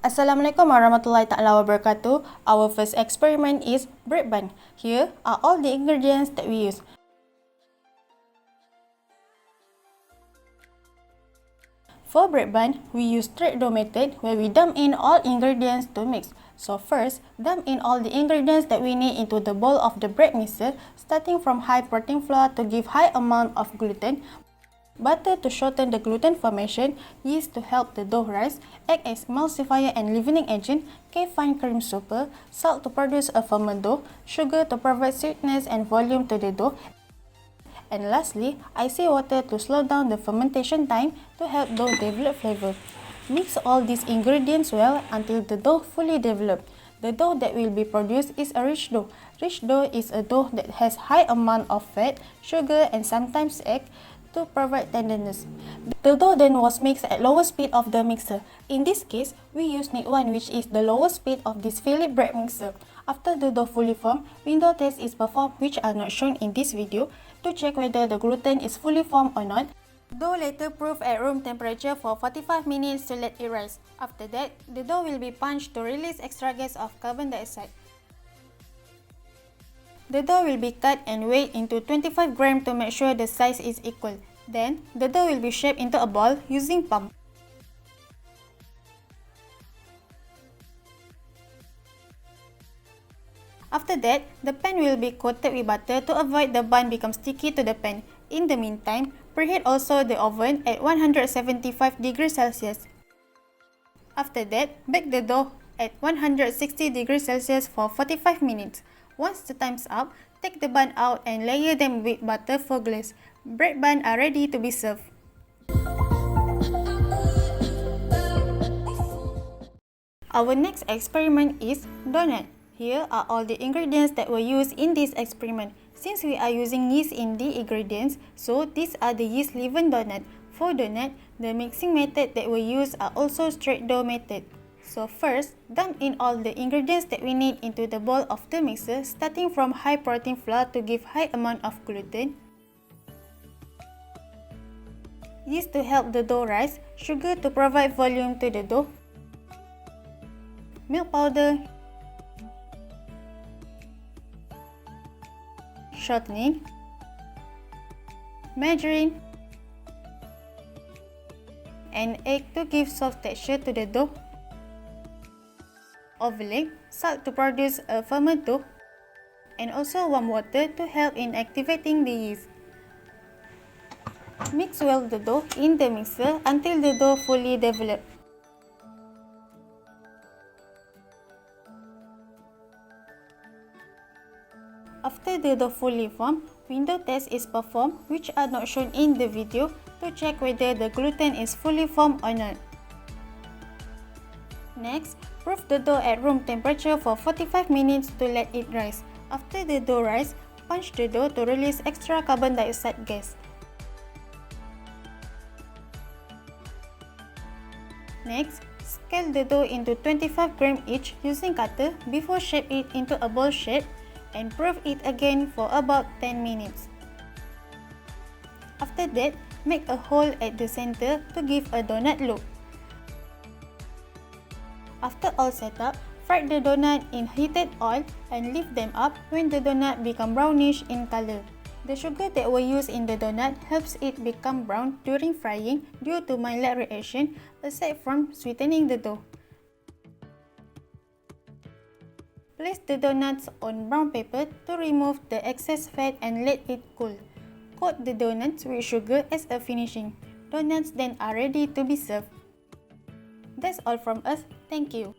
Assalamualaikum warahmatullahi ta'ala wabarakatuh. Our first experiment is bread bun. Here are all the ingredients that we use. For bread bun, we use straight dough method where we dump in all ingredients to mix. So first, dump in all the ingredients that we need into the bowl of the bread mixer, starting from high protein flour to give high amount of gluten, butter to shorten the gluten formation, yeast to help the dough rise, egg as emulsifier and leavening agent, fine cream super, salt to produce a firmer dough, sugar to provide sweetness and volume to the dough, and lastly, icy water to slow down the fermentation time to help dough develop flavor. Mix all these ingredients well until the dough fully developed. The dough that will be produced is a rich dough. Rich dough is a dough that has high amount of fat, sugar and sometimes egg to provide tenderness. The dough then was mixed at lower speed of the mixer. In this case, we use Need 1, which is the lowest speed of this Philip bread mixer. After the dough fully formed, window test is performed, which are not shown in this video, to check whether the gluten is fully formed or not. Dough later proof at room temperature for 45 minutes to let it rise. After that, the dough will be punched to release extra gas of carbon dioxide. The dough will be cut and weighed into 25 grams to make sure the size is equal. Then, the dough will be shaped into a ball using pump. After that, the pan will be coated with butter to avoid the bun become sticky to the pan. In the meantime, preheat also the oven at 175 degrees Celsius. After that, bake the dough at 160 degrees Celsius for 45 minutes. Once the time's up, take the bun out and layer them with butter for glaze. Bread bun are ready to be served. Our next experiment is donut. Here are all the ingredients that were used in this experiment. Since we are using yeast in the ingredients, so these are the yeast leavened donut. For donut, the mixing method that were used are also straight dough method. So first, dump in all the ingredients that we need into the bowl of the mixer, starting from high protein flour to give high amount of gluten, yeast to help the dough rise, sugar to provide volume to the dough, milk powder, shortening, margarine, and egg to give soft texture to the dough, overlay, salt to produce a firmer dough, and also warm water to help in activating the yeast. Mix well the dough in the mixer until the dough fully developed. After the dough fully formed, window test is performed, which are not shown in the video, to check whether the gluten is fully formed or not. Next, proof the dough at room temperature for 45 minutes to let it rise. After the dough rise, punch the dough to release extra carbon dioxide gas. Next, scale the dough into 25 grams each using cutter before shape it into a ball shape and proof it again for about 10 minutes. After that, make a hole at the center to give a donut look. After all set up, fry the donut in heated oil and lift them up when the donut become brownish in color. The sugar that were used in the donut helps it become brown during frying due to mild reaction aside from sweetening the dough. Place the donuts on brown paper to remove the excess fat and let it cool. Coat the donuts with sugar as a finishing. Donuts then are ready to be served. That's all from us. Thank you.